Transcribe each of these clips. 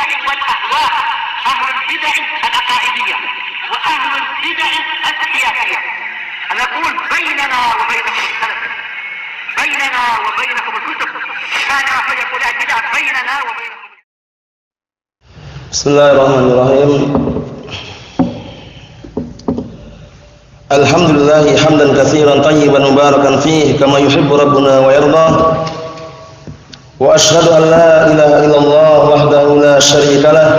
البدع والأهواء، أهل البدع العقائدية وأهل البدع السياسية. نقول بيننا وبينكم السلف، بيننا وبينكم الكتب، كان فيقول البدع بيننا وبينكم. بسم الله الرحمن الرحيم. الحمد لله حمدا كثيرا طيبا مباركا فيه كما يحب ربنا ويرضى. وأشهد أن لا إله إلا الله وحده لا شريك له،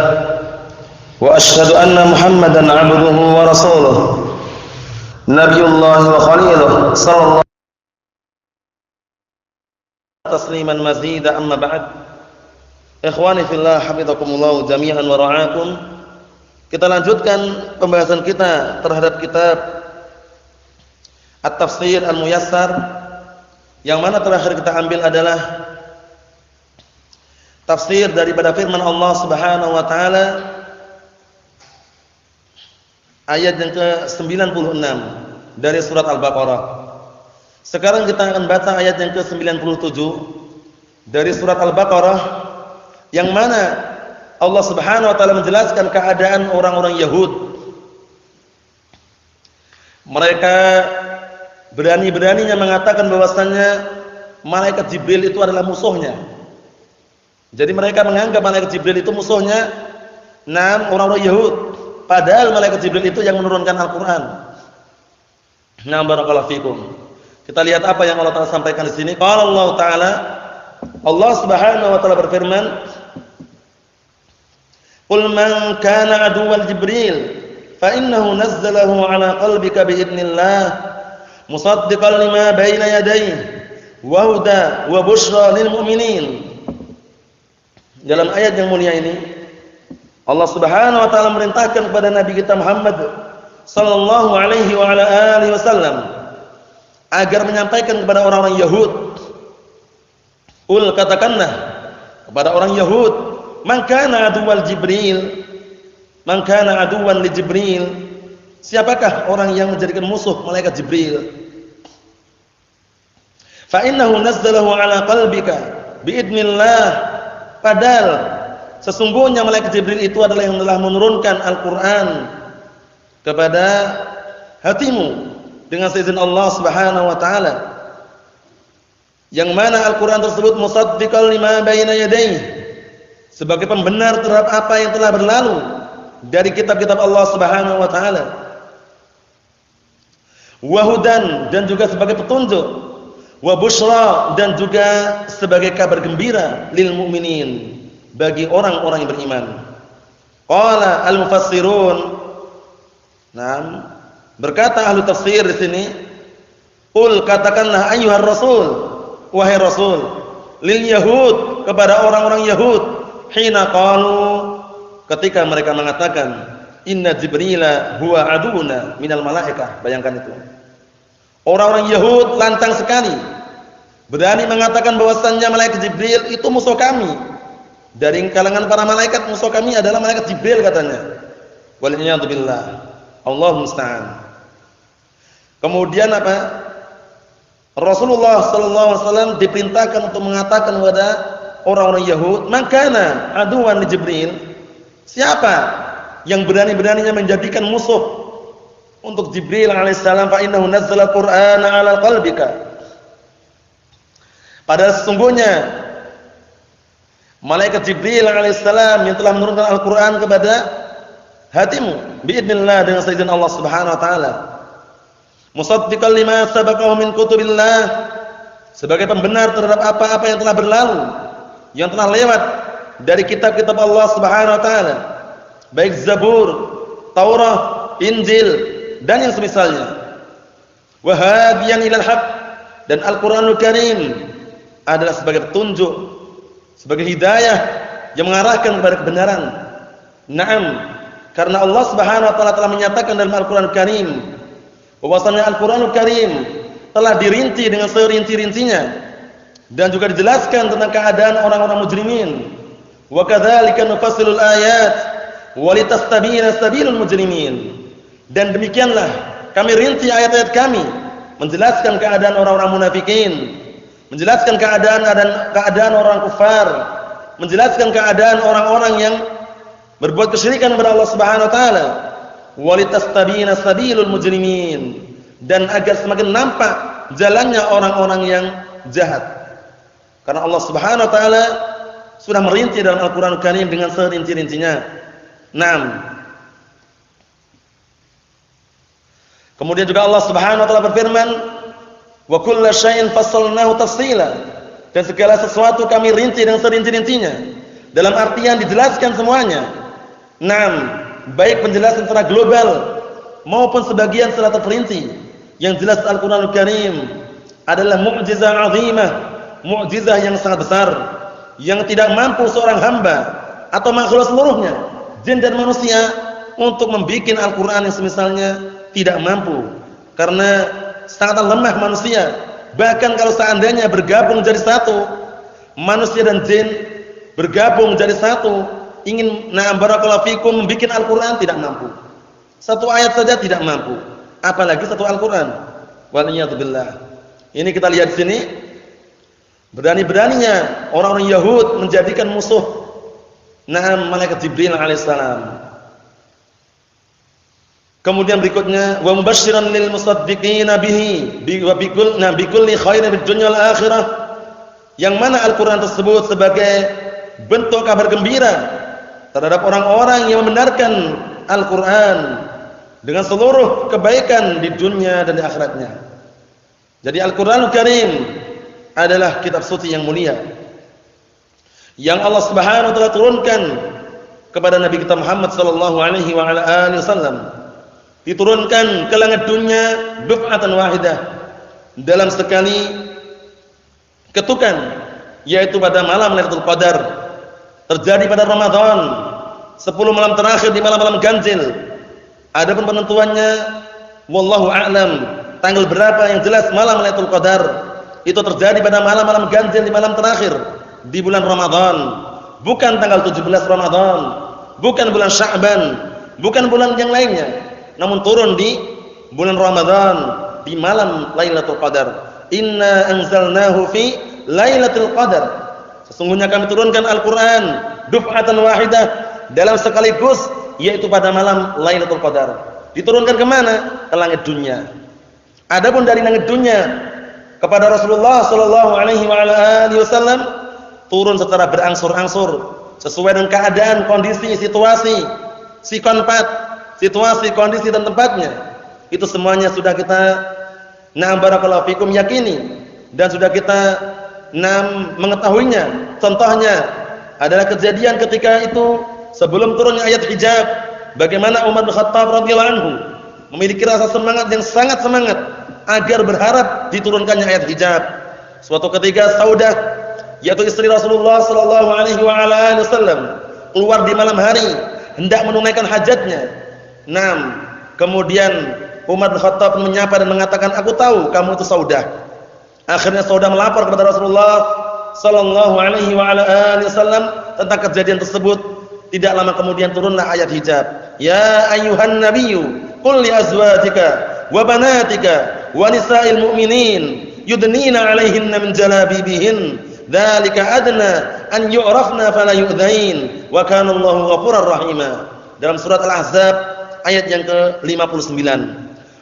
وأشهد أن محمدا عبده ورسوله نبي الله وخليله صلى الله عليه وسلم تسليما مزيدا. أما بعد، ikhwani fillah hafizakumullah jami'an wa ra'akum. Kita lanjutkan pembahasan kita terhadap kitab At-Tafsir Al-Muyassar, yang mana terakhir kita ambil adalah tafsir daripada firman Allah Subhanahu wa taala ayat yang ke-96 dari surat Al-Baqarah. Sekarang kita akan baca ayat yang ke-97 dari surat Al-Baqarah, yang mana Allah Subhanahu wa taala menjelaskan keadaan orang-orang Yahud. Mereka berani-beraninya mengatakan bahwasannya malaikat Jibril itu adalah musuhnya. Jadi mereka menganggap malaikat Jibril itu musuhnya. Orang-orang Yahud, padahal malaikat Jibril itu yang menurunkan Al-Qur'an. Barakallahu fikum. Kita lihat apa yang Allah Taala sampaikan di sini. Qala Allah Taala, Allah Subhanahu wa taala berfirman, "Qul man kana aduwwal Jibril fa innahu nazzalahu ala qalbika bi idznillah musaddiqan lima baina yadayhi wa huda wa busyra lil mu'minin." Dalam ayat yang mulia ini Allah Subhanahu wa taala merintahkan kepada Nabi kita Muhammad sallallahu alaihi wa ala alihi wasallam agar menyampaikan kepada orang-orang Yahud, katakanlah kepada orang Yahud, man kana aduwwal Jibril, man kana aduwwan li Jibril, siapakah orang yang menjadikan musuh malaikat Jibril? Fa innahu nazzalahu ala qalbika bi idznillah, padahal sesungguhnya malaikat Jibril itu adalah yang telah menurunkan Al-Qur'an kepada hatimu dengan seizin Allah Subhanahu wa taala, yang mana Al-Qur'an tersebut musaddiqan lima baina yadayhi, sebagai pembenar terhadap apa yang telah berlalu dari kitab-kitab Allah Subhanahu wa taala, wa hudan, dan juga sebagai petunjuk, wa busyra, dan juga sebagai kabar gembira lil mu'minin, bagi orang-orang yang beriman. Qala al-mufassirun, berkata ahli tafsir di sini, qul, katakanlah ayyuhar rasul, wahai rasul, lil yahud, kepada orang-orang Yahud, hina qalu, ketika mereka mengatakan inna jibrila huwa aduna minal malaikah. Bayangkan itu, orang-orang Yahud lantang sekali berani mengatakan bahwasannya malaikat Jibril itu musuh kami. Dari kalangan para malaikat, musuh kami adalah malaikat Jibril, katanya. Waliyadu billah, Allahu musta'an. Kemudian apa? Rasulullah sallallahu alaihi wasallam diperintahkan untuk mengatakan kepada orang-orang Yahud, "Makana aduwan li Jibril." Siapa yang berani-beraninya menjadikan musuh untuk Jibril alaihissalam? Fa innahu nazzala Qur'ana 'ala qalbika. Padahal sesungguhnya malaikat Jibril alaihissalam yang telah menurunkan Al-Qur'an kepada hatimu biidznillah, dengan seizin Allah Subhanahu wa taala, musaddiqan lima sabaqahu min kutubillah, sebagai pembenar terhadap apa-apa yang telah berlalu, yang telah lewat dari kitab-kitab Allah Subhanahu wa taala, baik Zabur, Taurat, Injil, dan yang semisalnya. Wa hadiyan ilal haq, dan Al-Qur'anul Karim adalah sebagai petunjuk, sebagai hidayah yang mengarahkan kepada kebenaran. Naam, karena Allah Subhanahu wa taala telah menyatakan dalam Al-Qur'anul Karim bahwasanya Al-Qur'anul Karim telah dirinci dengan serinci-rincinya, dan juga dijelaskan tentang keadaan orang-orang mujrimin. Wa kadzalika nufassilul ayat wa litastabina sabilul mujrimin, dan demikianlah kami rinci ayat-ayat kami, menjelaskan keadaan orang-orang munafikin, menjelaskan keadaan orang kufar, menjelaskan keadaan orang-orang yang berbuat kesyirikan kepada Allah Subhanahu wa taala. Walitastabina sabilul mujrimin, dan agar semakin nampak jalannya orang-orang yang jahat. Karena Allah Subhanahu wa taala sudah merinci dalam Al-Qur'an Al-Karim dengan serinci-rincinya. Naam. Kemudian juga Allah Subhanahu wa taala berfirman, "Wa kullu syai'in fassalnahu tafsila." Dan segala sesuatu kami rinci dengan serinci-rincinya. Dalam artian dijelaskan semuanya. Naam, baik penjelasan secara global maupun sebagian secara terperinci. Yang jelas Al-Qur'anul Karim adalah mukjizah 'azimah, mukjizah yang sangat besar, yang tidak mampu seorang hamba atau makhluk seluruhnya, jin dan manusia, untuk membuat Al-Qur'an yang semisalnya tidak mampu, karena sangat lemah manusia. Bahkan kalau seandainya bergabung jadi satu, manusia dan jin bergabung jadi satu, ingin barakallahu fikum membuat Al-Qur'an, tidak mampu. Satu ayat saja tidak mampu, apalagi satu Al-Qur'an. Waliyadzubillah. Ini kita lihat di sini, berani-beraninya orang-orang Yahud menjadikan musuh malaikat Jibril alaihissalam. Kemudian berikutnya, wa mubasysyiran lil musaddiqina bihi wa bikulli khairin fid dunya wal akhirah. Yang mana Al-Qur'an tersebut sebagai bentuk kabar gembira terhadap orang-orang yang membenarkan Al-Qur'an dengan seluruh kebaikan di dunia dan di akhiratnya. Jadi Al-Qur'anul Karim adalah kitab suci yang mulia yang Allah Subhanahu wa taala turunkan kepada Nabi kita Muhammad sallallahu alaihi wa ala alihi wasallam. Diturunkan ke langit dunia duf'atan wahidah, dalam sekali ketukan, yaitu pada malam Lailatul Qadar, terjadi pada Ramadan, 10 malam terakhir di malam-malam ganjil. Adapun penentuannya wallahu a'lam, tanggal berapa yang jelas malam Lailatul Qadar itu terjadi pada malam-malam ganjil di malam terakhir di bulan Ramadan, bukan tanggal 17 Ramadan, bukan bulan Sya'ban, bukan bulan yang lainnya, namun turun di bulan Ramadan di malam Lailatul Qadar. Inna anzalnahu fi Lailatul Qadar. Sesungguhnya kami turunkan Al-Qur'an duf'atan wahidah, dalam sekaligus, yaitu pada malam Lailatul Qadar. Diturunkan ke mana? Ke langit dunia. Adapun dari langit dunia kepada Rasulullah sallallahu alaihi wasallam turun secara berangsur-angsur sesuai dengan keadaan, kondisi, situasi, situasi, kondisi dan tempatnya. Itu semuanya sudah kita barakallahu fikum yakini, dan sudah kita mengetahuinya. Contohnya adalah kejadian ketika itu sebelum turunnya ayat hijab, bagaimana Umar bin Khattab radhiyallahu anhu memiliki rasa semangat yang sangat semangat agar berharap diturunkannya ayat hijab. Suatu ketika Saudah, yaitu istri Rasulullah sallallahu alaihi wasallam, keluar di malam hari hendak menunaikan hajatnya. Kemudian Umar bin Khattab menyapa dan mengatakan, "Aku tahu kamu itu Saudah." Akhirnya Saudah melapor kepada Rasulullah sallallahu alaihi wasallam tentang kejadian tersebut. Tidak lama kemudian turunlah ayat hijab. Ya ayyuhan nabiyyu qul li azwajika wa banatika wa nisa'il mu'minin yudnina 'alaihinna min jalabibihin dzalika adna an yu'rafna fala yu'dzain wa kana Allahu ghafurur rahima. Dalam surat Al-Ahzab ayat yang ke-59.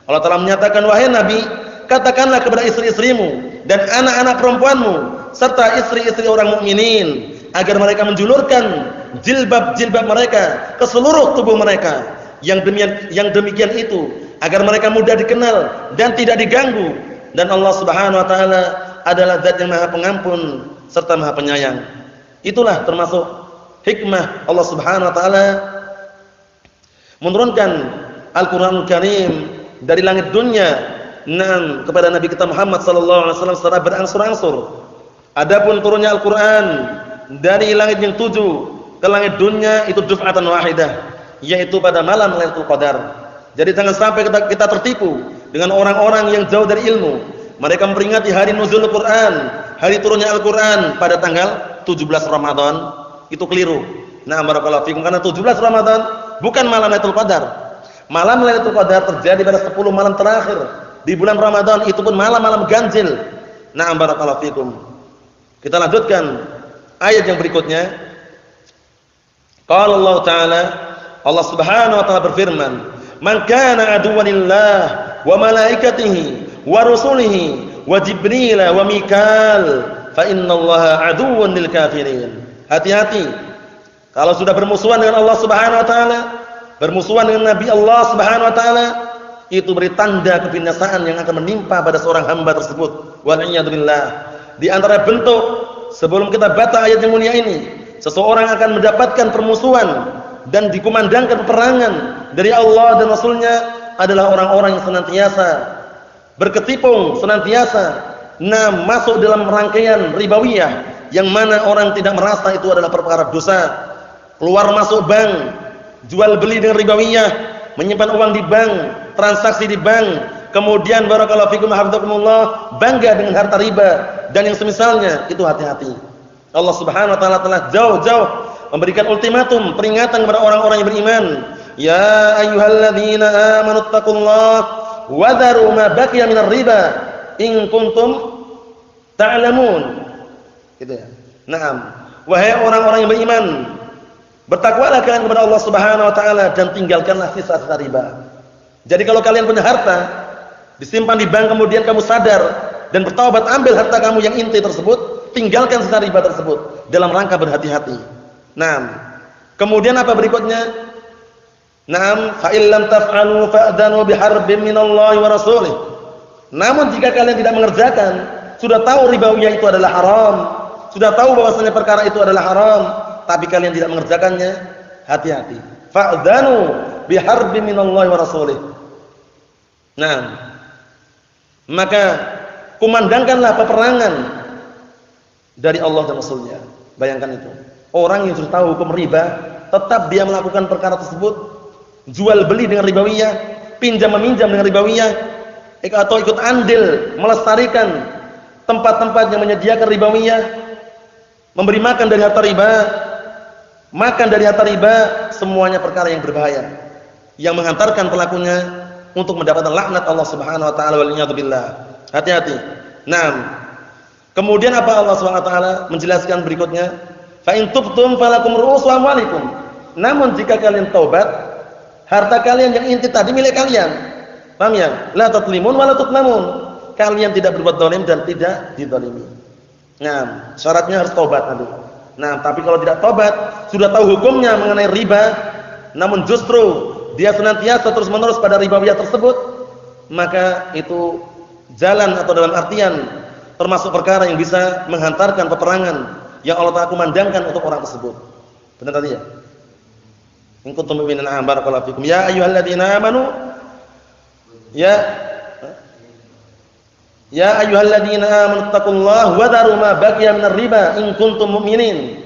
Allah Ta'ala menyatakan, wahai Nabi, katakanlah kepada istri-istrimu dan anak-anak perempuanmu serta istri-istri orang mukminin agar mereka menjulurkan jilbab-jilbab mereka ke seluruh tubuh mereka. Yang demikian itu agar mereka mudah dikenal dan tidak diganggu, dan Allah Subhanahu wa taala adalah Zat yang Maha Pengampun serta Maha Penyayang. Itulah termasuk hikmah Allah Subhanahu wa taala menurunkan Al-Qur'anul Karim dari langit dunia kepada Nabi kita Muhammad sallallahu alaihi wasallam secara berangsur-angsur. Adapun turunnya Al-Qur'an dari langit yang 7 ke langit dunia itu duf'atan wahidah, yaitu pada malam Lailatul Qadar. Jadi jangan sampai kita tertipu dengan orang-orang yang jauh dari ilmu. Mereka memperingati hari nuzul Al-Qur'an, hari turunnya Al-Qur'an pada tanggal 17 Ramadan. Itu keliru. Barakallahu fikum, karena 17 Ramadan bukan malam Lailatul Qadar. Malam Lailatul Qadar terjadi pada 10 malam terakhir di bulan Ramadan, itu pun malam-malam ganjil. Barakallahu fikum. Kita lanjutkan ayat yang berikutnya. Qala Allah Ta'ala, Allah Subhanahu wa taala berfirman, "Man kana aduwwan lillah wa malaikatihi wa rusulihi wa Jibril wa Mikail, fa innallaha aduwwun lil kafirin." Hati-hati. Kalau sudah bermusuhan dengan Allah Subhanahu wa taala, bermusuhan dengan Nabi Allah Subhanahu wa taala, itu beri tanda kebinasaan yang akan menimpa pada seorang hamba tersebut. Wal'iyadzubillah. Di antara bentuk sebelum kita baca ayat yang mulia ini, seseorang akan mendapatkan permusuhan dan dikumandangkan peperangan dari Allah dan Rasulnya adalah orang-orang yang senantiasa berkecimpung, senantiasa masuk dalam rangkaian ribawiyah, yang mana orang tidak merasa itu adalah perkara dosa. Keluar masuk bank, jual beli dengan ribawiyah, menyimpan uang di bank, transaksi di bank, kemudian barakallahu fikum hafizakumullah, bangga dengan harta riba dan yang semisalnya, itu hati-hati. Allah Subhanahu wa taala telah jauh-jauh memberikan ultimatum, peringatan kepada orang-orang yang beriman. Ya ayyuhalladzina amanu taqullaha wa dharu ma baqiya minar riba in kuntum ta'lamun. Gitu ya. Naam. Wahai orang-orang yang beriman, bertakwalah kalian kepada Allah Subhanahu wa taala dan tinggalkanlah sisa-sisa riba. Jadi kalau kalian punya harta disimpan di bank, kemudian kamu sadar dan bertaubat, ambil harta kamu yang inti tersebut, tinggalkan sisa riba tersebut dalam rangka berhati-hati. Naam. Kemudian apa berikutnya? Naam, fa illam taf'alu fa'danu biharbin minallahi wa rasulih. Namun jika kalian tidak mengerjakan, sudah tahu ribawiyah itu adalah haram, sudah tahu bahwasanya perkara itu adalah haram, tapi kalian tidak mengerjakannya, hati-hati. Fa'danu biharbin minallahi wa rasulih. Nah, maka kumandangkanlah peperangan dari Allah dan Rasulnya. Bayangkan itu. Orang yang sudah tahu hukum riba, tetap dia melakukan perkara tersebut, jual beli dengan ribawiyah, pinjam meminjam dengan ribawiyah, atau ikut andil melestarikan tempat-tempat yang menyediakan ribawiyah, memberi makan dari harta riba, makan dari harta riba, semuanya perkara yang berbahaya, yang menghantarkan pelakunya untuk mendapatkan laknat Allah Subhanahu wa taala, waliyadzubillah. Hati-hati. Naam. Kemudian apa Allah Subhanahu wa taala menjelaskan berikutnya? Fa in tubtum falakum ru'usu amwalikum. Namun jika kalian taubat, harta kalian yang inti tadi milik kalian. Paham ya? La tatlimun wa la tutlamun. Kalian tidak berbuat zalim dan tidak dizalimi. Nah, syaratnya harus taubat nanti. Nah, tapi kalau tidak taubat, sudah tahu hukumnya mengenai riba, namun justru dia senantiasa terus-menerus pada ribawiyah tersebut, maka itu jalan atau dalam artian termasuk perkara yang bisa menghantarkan peperangan yang Allah Ta'ala kumandangkan untuk orang tersebut. Benar tadi ya? In kuntum mu'minina barakallahu fikum. Ya ayyuhalladzina amanu Ya ayyuhalladzina amanu taqullaha wa dharu ma baqiya minar riba in kuntum mu'minin.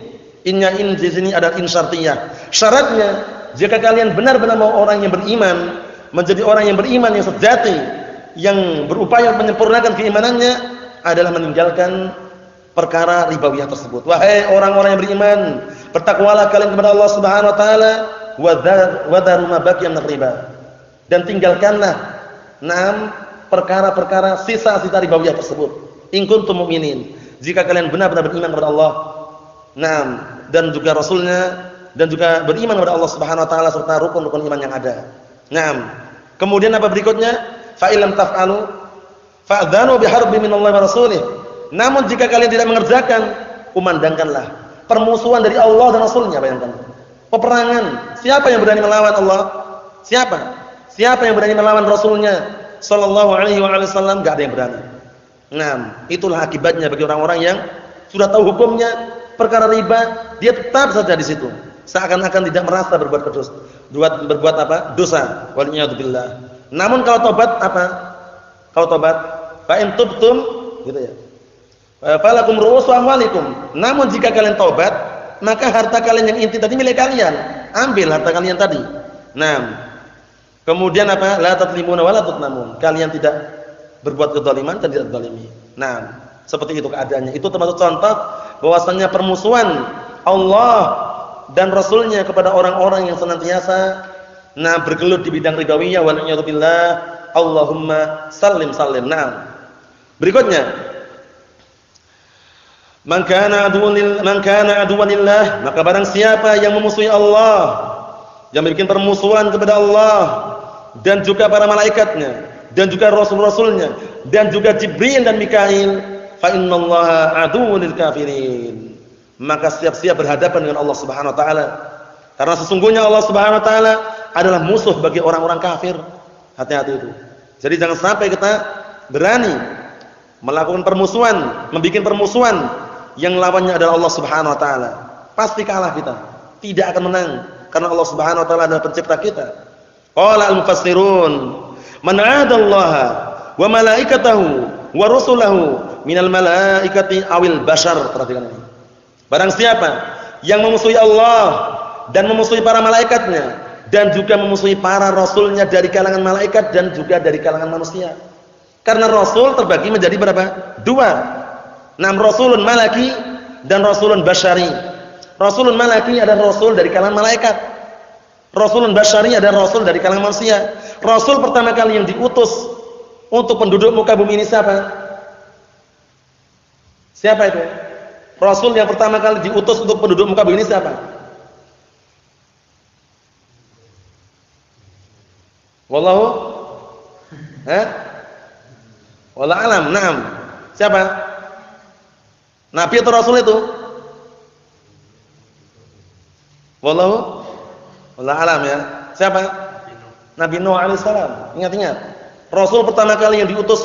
Innya in di sini ada in syartiyah. Syaratnya jika kalian benar-benar mau orang yang beriman, menjadi orang yang beriman yang sejati, yang berupaya menyempurnakan keimanannya, adalah meninggalkan perkara ribawiyah tersebut. Wahai orang-orang yang beriman, bertakwalah kalian kepada Allah Subhanahu wa taala, wa dharu ma baqiya minar riba. Dan tinggalkanlah perkara-perkara sisa-sisa ribawiyah tersebut. In kuntum mu'minin. Jika kalian benar-benar beriman kepada Allah, dan juga Rasulnya, dan juga beriman kepada Allah Subhanahu wa taala serta rukun-rukun iman yang ada. Kemudian apa berikutnya? Fa illam taf'alu fa'dhanu biharbin minallahi wa rasulih. Namun jika kalian tidak mengerjakan, kumandangkanlah permusuhan dari Allah dan Rasulnya. Bayangkan. Peperangan. Siapa yang berani melawan Allah? Siapa? Siapa yang berani melawan Rasulnya sallallahu alaihi wasallam? Enggak ada yang berani. Itulah akibatnya bagi orang-orang yang sudah tahu hukumnya perkara riba, dia tetap saja di situ. Seakan-akan tidak merasa berbuat dosa. Waliyadzubillah. Namun kalau tobat apa? Kalau tobat, fa in tubtum, gitu ya. Falakum ru'usu amwalikum. Namun jika kalian tobat, maka harta kalian yang inti tadi milik kalian. Ambil harta kalian tadi. Kemudian apa? La tatlimuna wa la tutlamun. Kalian tidak berbuat kezaliman dan tidak zalimi. Seperti itu keadaannya. Itu termasuk contoh bahwasanya permusuhan Allah dan Rasulnya kepada orang-orang yang senantiasa bergelut di bidang ribawiyah, waliyadzubillah. Allahumma sallim. Berikutnya, Man kana aduwwan lillah, maka barang siapa yang memusuhi Allah, yang bikin permusuhan kepada Allah dan juga para malaikatnya dan juga rasul-rasulnya dan juga Jibril dan Mikail, fa innallaha aduwwun lil kafirin. Maka siap-siap berhadapan dengan Allah Subhanahu wa taala. Karena sesungguhnya Allah Subhanahu wa taala adalah musuh bagi orang-orang kafir. Hati-hati itu. Jadi jangan sampai kita berani melakukan permusuhan, membikin permusuhan yang lawannya adalah Allah Subhanahu wa taala. Pasti kalah kita. Tidak akan menang karena Allah Subhanahu wa taala adalah pencipta kita. Qala al-mufassirun, man 'adallaha wa malaikatahu wa rusulahu minal malaikati awil bashar. Perhatikan ini. Barang siapa yang memusuhi Allah dan memusuhi para malaikatnya dan juga memusuhi para rasulnya dari kalangan malaikat dan juga dari kalangan manusia. Karena rasul terbagi menjadi berapa? Dua. Rasulun malaki dan rasulun basyari. Rasulun malaki adalah rasul dari kalangan malaikat. Rasulun basyari adalah rasul dari kalangan manusia. Rasul pertama kali yang diutus untuk penduduk muka bumi ini siapa? Siapa itu? Rasul yang pertama kali diutus untuk penduduk muka bumi ini siapa? Wallahu wallahu alam. Naam. Siapa? Nabi atau Rasul itu? Wallahu alam ya. Siapa? Nabi Nuh alaihissalam. Ingat-ingat. Rasul pertama kali yang diutus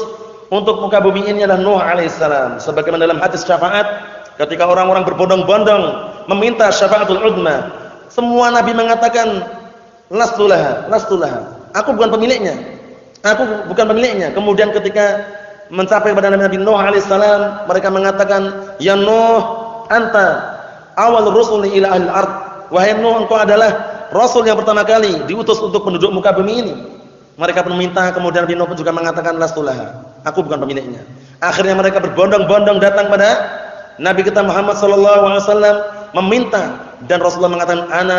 untuk muka bumi ini adalah Nuh alaihissalam. Sebagaimana dalam hadis syafaat, ketika orang-orang berbondong-bondong meminta syafaatul udma, semua nabi mengatakan lastulaha. Aku bukan pemiliknya. Kemudian ketika mencapai pada Nabi Nuh alaihissalam, mereka mengatakan, "Ya Nuh, anta awal rusuli ila ahli al-ard." Wahai Nuh, engkau adalah rasul yang pertama kali diutus untuk penduduk muka bumi ini. Mereka pun meminta, kemudian Nabi Nuh pun juga mengatakan, "Lastulaha, aku bukan pemiliknya." Akhirnya mereka berbondong-bondong datang pada Nabi kita Muhammad sallallahu alaihi wasallam meminta, dan Rasulullah mengatakan, "Ana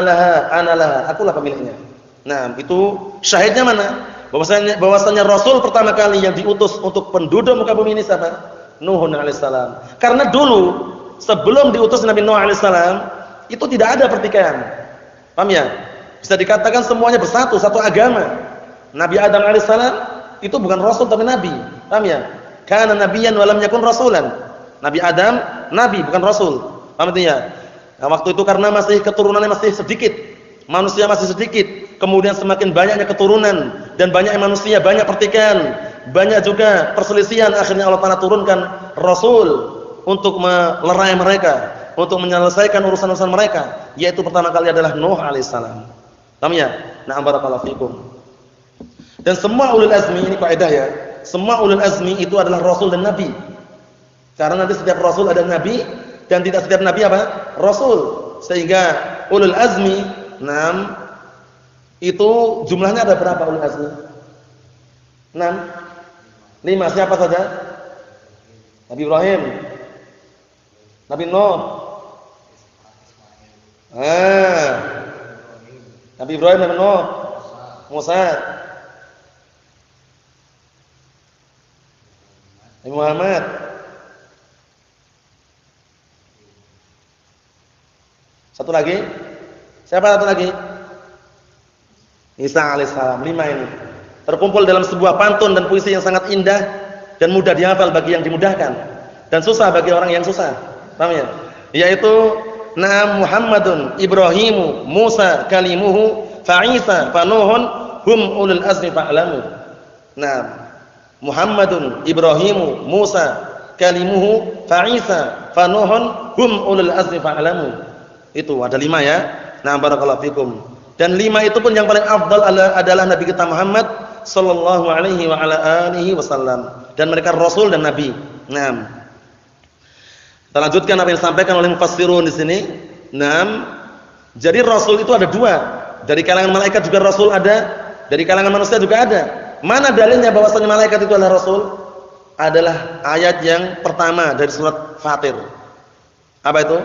laha, akulah pemiliknya." Nah, itu syahidnya mana? Bahwasanya Rasul pertama kali yang diutus untuk penduduk muka bumi ini siapa? Nuh alaihissalam. Karena dulu sebelum diutus Nabi Nuh alaihissalam itu tidak ada pertikaian. Paham ya? Bisa dikatakan semuanya bersatu, satu agama. Nabi Adam alaihissalam itu bukan rasul tapi nabi. Paham ya? Kana nabiyyan wa lam yakun rasulan. Nabi Adam nabi bukan rasul. Paham itu ya? Nah, waktu itu karena masih keturunannya masih sedikit, manusia masih sedikit, kemudian semakin banyaknya keturunan dan banyaknya manusia, banyak pertikaian, banyak juga perselisihan, akhirnya Allah Ta'ala turunkan Rasul untuk melerai mereka, untuk menyelesaikan urusan-urusan mereka, yaitu pertama kali adalah Nuh alaihissalam. Paham ya? Na'am barakallahu fikum. Dan semua ulul azmi, ini kaidah ya, semua ulul azmi itu adalah Rasul dan Nabi. Karena nanti setiap Rasul ada Nabi, dan tidak setiap Nabi apa? Rasul. Sehingga ulul azmi, itu jumlahnya ada berapa ulul azmi? 5. Siapa saja? Nabi Ibrahim, Nabi Nuh, Nabi Ibrahim, Nabi Nuh, Musa, Nabi Muhammad, satu lagi. Siapa satu lagi? Isa alaihissalam. 5 ini terkumpul dalam sebuah pantun dan puisi yang sangat indah dan mudah dihafal bagi yang dimudahkan dan susah bagi orang yang susah. Paham ya? Yaitu Muhammadun Ibrahimu Musa kalimuhu fa Isa fa Nuhun hum ulul azmi fa'lamu. Muhammadun Ibrahimu Musa kalimuhu fa Isa fa Nuhun hum ulul azmi fa'lamu. Itu ada 5 ya. Barakallahu fikum. Dan 5 itu pun yang paling afdal adalah Nabi kita Muhammad sallallahu alaihi wa ala alihi wasallam, dan mereka rasul dan nabi. Kita lanjutkan apa yang disampaikan oleh mufassirun di sini. Jadi rasul itu ada 2. Dari kalangan malaikat juga rasul ada, dari kalangan manusia juga ada. Mana dalilnya bahwasanya malaikat itu adalah rasul? Adalah ayat yang pertama dari surat Fatir. Apa itu?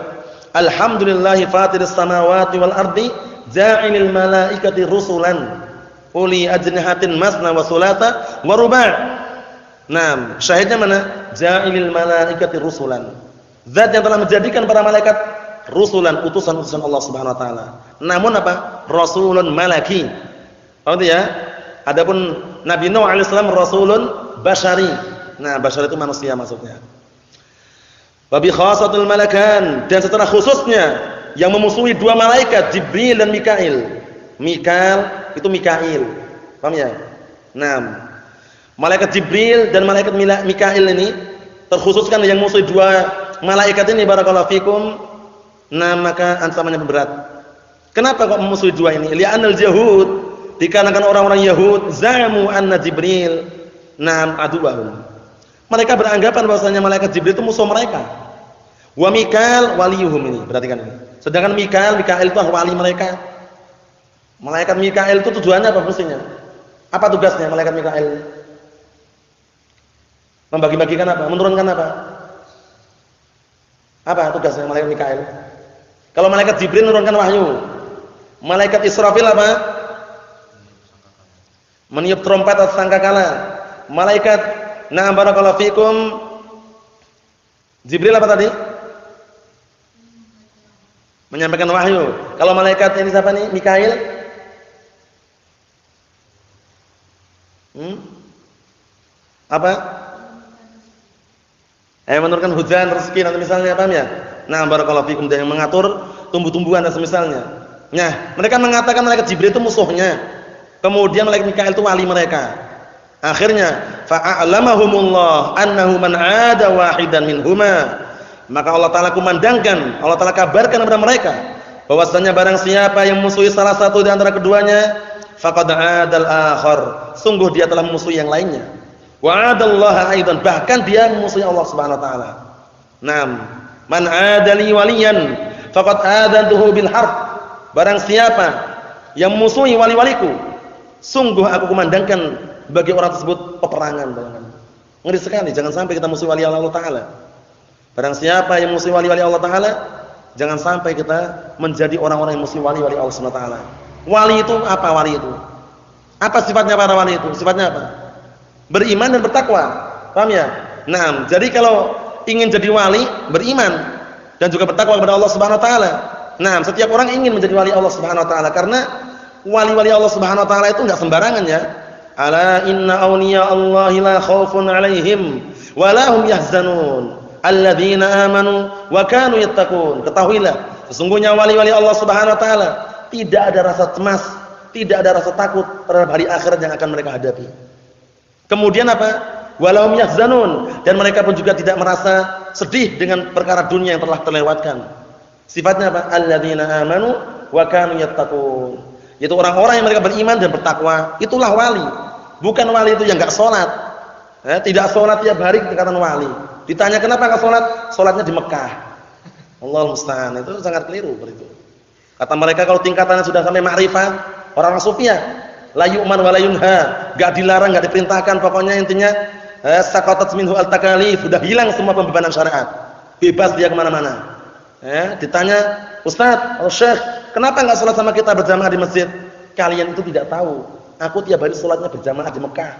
Alhamdulillahi fatiris samawati wal ardi ja'ilil malaikati rusulan uli ajnihatin masna wa sulata wa ruba'. Syahidnya mana? Ja'ilil malaikati rusulan. Zat yang telah menjadikan para malaikat rusulan, utusan-utusan Allah Subhanahu wa taala. Namun apa? Rasulun malaki. Paham ya? Adapun Nabi Nuh alaihissalam rasulun basyari. Nah, basyari itu manusia maksudnya. Wa bi khasatul malakan, dan secara khususnya yang memusuhi dua malaikat Jibril dan Mikail. Mikail itu Mikail. Paham ya? Nah, malaikat Jibril dan malaikat Mikail ini terkhususkan yang musuhi dua malaikat ini barakallahu fikum. Nah, maka ancamannya berat. Kenapa kok memusuhi dua ini? Li'anal yahud, dikarenakan orang-orang Yahud zamu anna Jibril nam aduwahum. Mereka beranggapan bahwasanya malaikat Jibril itu musuh mereka. Wa Mikail waliyuhum ini. Perhatikan ini. Sedangkan Mikail itu wali mereka. Malaikat Mikail itu tujuannya apa fungsinya? Apa tugasnya malaikat Mikail? Membagi-bagikan apa? Menurunkan apa? Apa tugasnya malaikat Mikail? Kalau malaikat Jibril menurunkan wahyu. Malaikat Israfil apa? Meniup trompet atau sangkakala. Malaikat na'am barakallahu fikum Jibril apa tadi? Menyampaikan wahyu. Kalau malaikat ini siapa nih? Mikail? Apa? Menurunkan hujan, rezeki nanti misalnya, paham ya? Nah, barakallahu fikum, yang mengatur tumbuh-tumbuhan dan semisalnya. Nah, mereka mengatakan malaikat Jibril itu musuhnya. Kemudian malaikat Mikail itu wali mereka. Akhirnya fa'alamahumullah annahu man 'ada wahidan minhuma. Maka Allah Taala kumandangkan, Allah Taala kabarkan kepada mereka bahwasanya barang siapa yang musuhi salah satu di antara keduanya, faqad 'adal akhar. Sungguh dia telah memusuhi yang lainnya. Wa 'adallaha aidan, bahkan dia memusuhi Allah Subhanahu wa taala. Naam. Man 'adali waliyan faqad 'adantuhu bil harb. Barang siapa yang memusuhi wali-waliku, sungguh aku kumandangkan bagi orang tersebut peperangan. Ngeri sekali, jangan sampai kita musuhi wali Allah Taala. Barang siapa yang musuhi wali-wali Allah Taala, jangan sampai kita menjadi orang-orang yang musuhi wali-wali Allah Subhanahu wa taala. Wali itu apa? Wali itu apa sifatnya para wali itu? Sifatnya apa? Beriman dan bertakwa. Paham ya? Nah, jadi kalau ingin jadi wali, beriman dan juga bertakwa kepada Allah Subhanahu wa taala. Nah, setiap orang ingin menjadi wali Allah Subhanahu wa taala karena wali-wali Allah Subhanahu wa taala itu enggak sembarangan ya. Ala inna awliya Allahi la khaufun 'alaihim wa la hum yahzanun alladzina amanu wa kanu yattaqun. Ketahuilah, sesungguhnya wali-wali Allah Subhanahu wa taala tidak ada rasa cemas, tidak ada rasa takut terhadap hari akhirat yang akan mereka hadapi. Kemudian apa? Walahum yahzanun, dan mereka pun juga tidak merasa sedih dengan perkara dunia yang telah terlewatkan. Sifatnya apa? Alladzina amanu wa kanu yattaqun. Yaitu orang-orang yang mereka beriman dan bertakwa, itulah wali. Bukan wali itu yang enggak salat. Tidak salat tiap hari dikatakan wali. Ditanya kenapa enggak salat? Salatnya di Mekah. Allahul musta'an. Itu sangat keliru begitu. Kata mereka kalau tingkatannya sudah sampai ma'rifah, orang-orang sufiyah, la yu'man wa la yunha, enggak dilarang, enggak diperintahkan, pokoknya intinya saqatat minhu al-takalif, sudah hilang semua pembebanan syariat. Bebas dia kemana mana. Ditanya, "Ustaz, Syekh, kenapa enggak salat sama kita berjamaah di masjid?" Kalian itu tidak tahu. Aku tiap hari salatnya berjamaah di Mekah.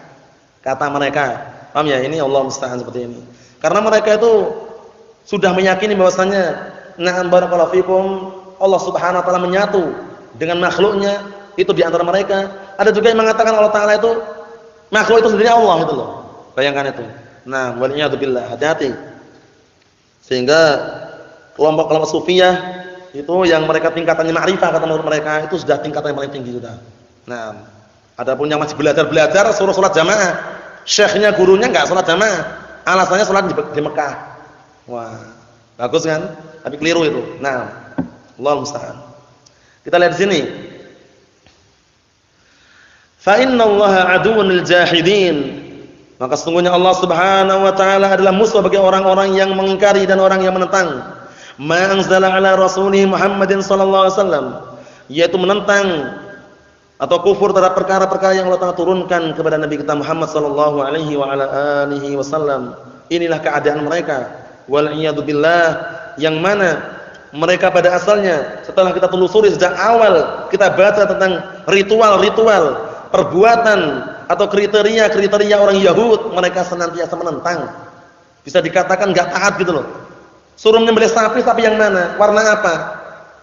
Kata mereka. Paham ya? Ini Allah musta'an seperti ini. Karena mereka itu sudah meyakini bahwasanya na'am barakallahu fikum, Allah Subhanahu wa taala menyatu dengan makhluknya, itu di antara mereka. Ada juga yang mengatakan Allah Taala itu makhluk itu sendiri Allah itu loh. Bayangkan itu. Nah, waliyadu billah, hati-hati. Sehingga kelompok-kelompok sufiyah itu yang mereka tingkatannya ma'rifah kata menurut mereka itu sudah tingkatan yang paling tinggi sudah. Nah, adapun yang masih belajar suruh salat jamaah, syekhnya gurunya enggak salat jamaah, alasannya salat di Mekah. Wah, bagus kan? Tapi keliru itu. Nah, Allahu musta'an. Kita lihat di sini. Fa innallaha aduwwun lil jahidin. Maka sesungguhnya Allah Subhanahu wa taala adalah musuh bagi orang-orang yang mengingkari dan orang yang menentang ma anzala ala rasulih Muhammadin sallallahu alaihi wasallam, yaitu menentang atau kufur terhadap perkara-perkara yang Allah Taala turunkan kepada Nabi kita Muhammad sallallahu alaihi wa ala alihi wasallam. Inilah keadaan mereka. Wal iyadu billah, yang mana mereka pada asalnya setelah kita telusuri sejak awal kita baca tentang ritual-ritual, perbuatan atau kriteria-kriteria orang Yahud, mereka senantiasa menentang. Bisa dikatakan enggak taat gitu loh. Suruh menyembelih sapi yang mana? Warna apa?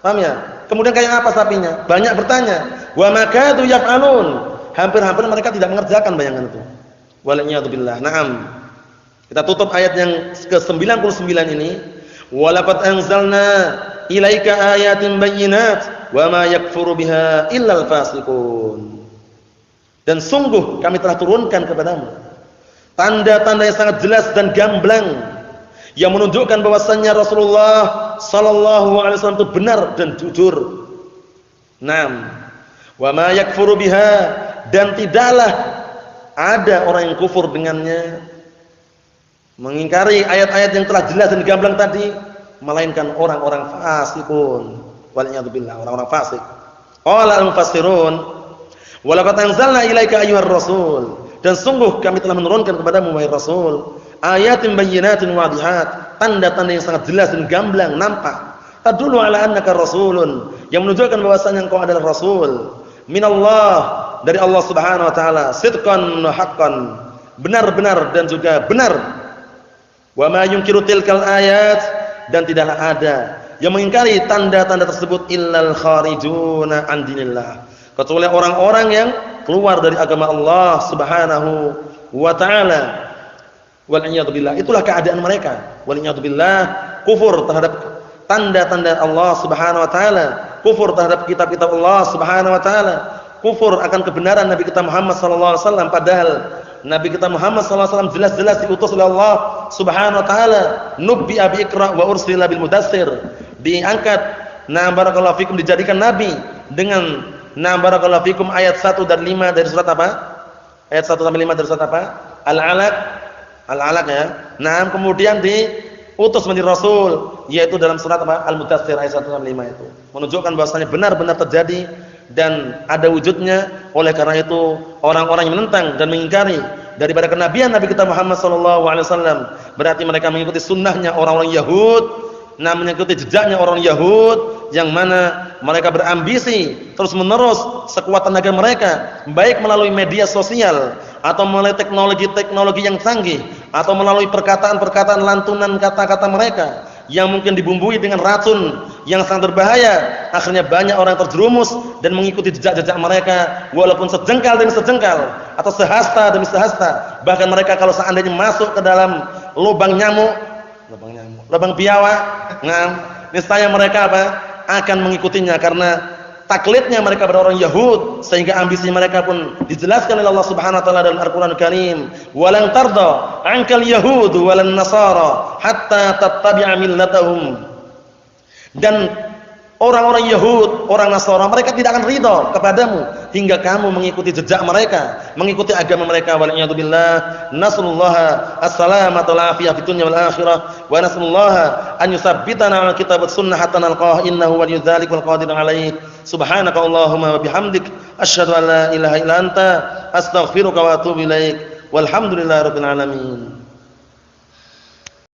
Paham ya? Kemudian kayak apa sapinya? Banyak bertanya. Wa makadu yaf'alun. Hampir-hampir mereka tidak mengerjakan, bayangan itu. Waliyadzubillah. Naam. Kita tutup ayat yang ke-99 ini. Walaqad anzalna ilaika ayatin bayyinat wa ma yakfuru biha illal fasiqun. Dan sungguh kami telah turunkan kepadamu tanda-tanda yang sangat jelas dan gamblang yang menunjukkan bahwasannya Rasulullah sallallahu alaihi wasallam itu benar dan jujur. Naam. Wa ma yakfuru biha, dan tidaklah ada orang yang kufur dengannya, mengingkari ayat-ayat yang telah jelas dan gamblang tadi, melainkan orang-orang fasikun. Waliyadzubillah, orang-orang fasik. Qala al-mufassirun, wa laqad anzalna ilaika ayyuhar rasul, dan sungguh kami telah menurunkan kepadamu wahai Rasul ayatin bayyinatin wadihat, tanda-tanda yang sangat jelas dan gamblang nampak, tadullu ala annaka rasulun, yang menunjukkan bahwasanya engkau adalah rasul minallah, dari Allah Subhanahu wa taala, sidqan wa haqqan, benar-benar dan juga benar. Wa ma yunkiru tilkal ayat, dan tidaklah ada yang mengingkari tanda-tanda tersebut illal kharijuna an dinillah, kecuali orang-orang yang keluar dari agama Allah Subhanahu wa taala. Waliyadzubillah, itulah keadaan mereka. Waliyadzubillah, kufur terhadap tanda-tanda Allah Subhanahu wa taala, kufur terhadap kitab-kitab Allah Subhanahu wa taala, kufur akan kebenaran Nabi kita Muhammad sallallahu alaihi wasallam, padahal Nabi kita Muhammad sallallahu alaihi wasallam jelas-jelas diutus oleh Allah Subhanahu wa taala. Nubbi'a bi Iqra wa ursila bil Mudatsir, diangkat, na barakallahu fikum, dijadikan nabi dengan, na barakallahu fikum, ayat 1 dan 5 dari surat apa? Ayat 1 sampai 5 dari surat apa? Al-Alaq ya. Nah, kemudian diutus menjadi rasul, yaitu dalam surat apa? Al-Mudatsir ayat 1 sampai 5 itu. Menunjukkan bahwasanya benar-benar terjadi dan ada wujudnya. Oleh karena itu orang-orang yang menentang dan mengingkari daripada kenabian Nabi kita Muhammad sallallahu alaihi wasallam, berarti mereka mengikuti sunnahnya orang-orang Yahud, nah mengikuti jejaknya orang Yahud yang mana mereka berambisi terus-menerus sekuat tenaga mereka, baik melalui media sosial atau melalui teknologi-teknologi yang canggih, atau melalui perkataan-perkataan lantunan kata-kata mereka yang mungkin dibumbui dengan racun yang sangat berbahaya. Akhirnya banyak orang terjerumus dan mengikuti jejak-jejak mereka, walaupun sejengkal demi sejengkal atau sehasta demi sehasta. Bahkan mereka kalau seandainya masuk ke dalam lubang biawak, nah niscaya mereka apa? Akan mengikutinya, karena taklidnya mereka pada orang Yahud, sehingga ambisi mereka pun dijelaskan oleh Allah Subhanahu wa taala dalam Al-Qur'anul Karim, "Walan tarda 'ankal yahudu walan nasara hatta tattabi'a millatahum." Dan orang-orang Yahud, orang Nasara, mereka tidak akan ridha kepadamu hingga kamu mengikuti jejak mereka, mengikuti agama mereka. Waliyadzubillah, nasallallahu as-salamata wal afiyah fid dunya wal akhirah, wa nasallallahu an yusabbitana 'ala kitab was sunnah hatta nalqah, innahu waliyyu dzalika wal qadir 'alaihi. Subhanaka Allahumma wa bihamdik, asyhadu an la ilaha illa anta, astaghfiruka wa atubu ilaik. Walhamdulillahirabbil alamin.